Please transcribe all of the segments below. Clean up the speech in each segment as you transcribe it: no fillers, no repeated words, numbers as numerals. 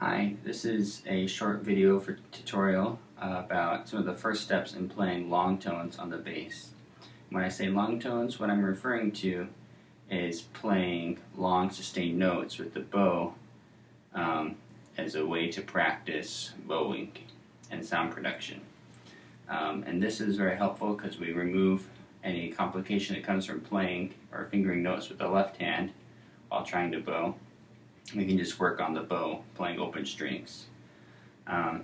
Hi, this is a short video for tutorial about some of the first steps in playing long tones on the bass. When I say long tones, what I'm referring to is playing long sustained notes with the bow as a way to practice bowing and sound production. And this is very helpful because we remove any complication that comes from playing or fingering notes with the left hand while trying to bow. We can just work on the bow playing open strings. A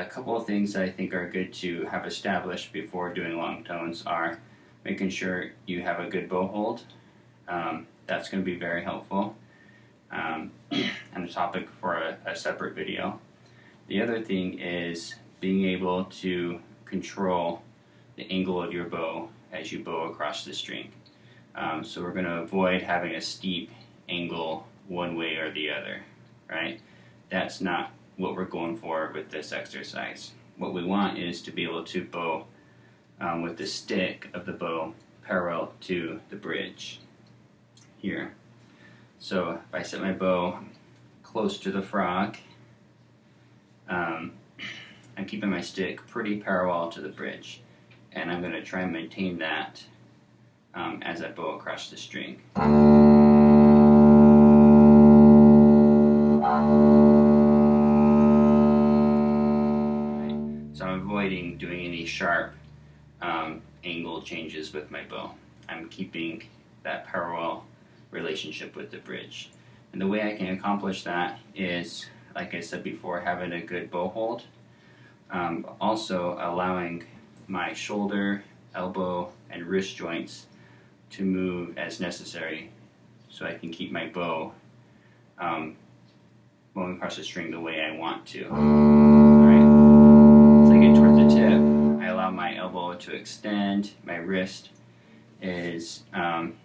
couple of things that I think are good to have established before doing long tones are making sure you have a good bow hold. That's going to be very helpful and a topic for a separate video. The other thing is being able to control the angle of your bow as you bow across the string. So we're going to avoid having a steep angle one way or the other, right? That's not what we're going for with this exercise. What we want is to be able to bow with the stick of the bow parallel to the bridge here. So if I set my bow close to the frog, I'm keeping my stick pretty parallel to the bridge, and I'm going to try and maintain that as I bow across the string. So I'm avoiding doing any sharp angle changes with my bow. I'm keeping that parallel relationship with the bridge. And the way I can accomplish that is, like I said before, having a good bow hold. Also allowing my shoulder, elbow, and wrist joints to move as necessary so I can keep my bow bowing across the string the way I want to. Alright, as I get towards the tip, I allow my elbow to extend, my wrist is, I'm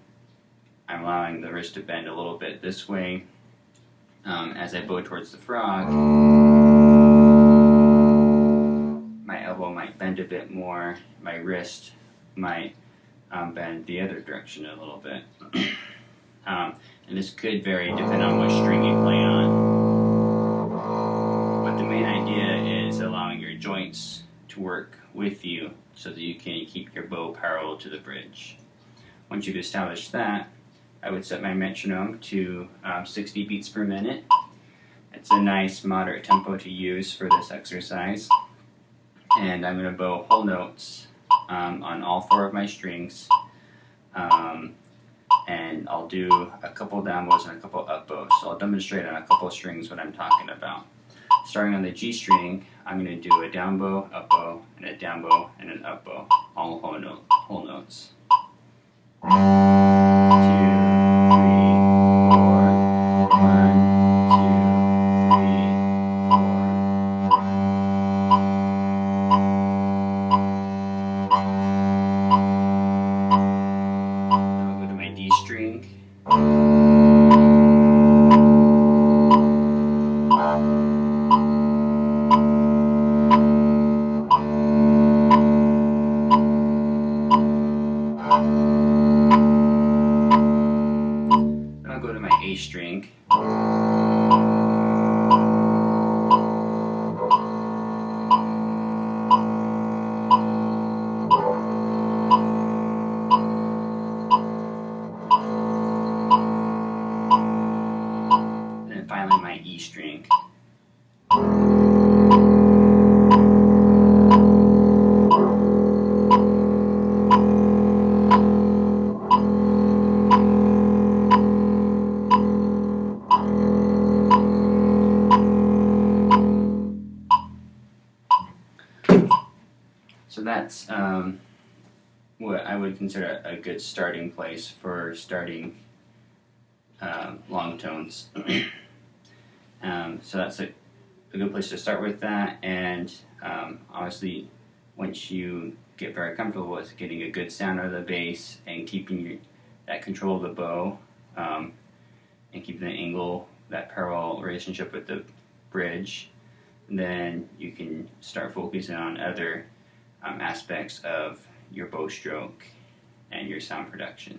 allowing the wrist to bend a little bit this way. As I bow towards the frog, my elbow might bend a bit more, my wrist might bend the other direction a little bit. And this could vary depending on what string you play on. But the main idea is allowing your joints to work with you so that you can keep your bow parallel to the bridge. Once you've established that, I would set my metronome to 60 beats per minute. It's a nice moderate tempo to use for this exercise. And I'm going to bow whole notes on all four of my strings, and I'll do a couple down bows and a couple up bows. So I'll demonstrate on a couple of strings what I'm talking about. Starting on the G string, I'm going to do a down bow, up bow, and a down bow, and an up bow, all whole notes. 1, 2, 3, 4, 1, 2, 3, 4. I'll go to my D string. Then I'll go to my A string. And finally my E string. So that's what I would consider a good starting place for starting long tones. So that's a good place to start with that, and obviously once you get very comfortable with getting a good sound out of the bass and keeping that control of the bow and keeping the angle, that parallel relationship with the bridge, then you can start focusing on other aspects of your bow stroke and your sound production.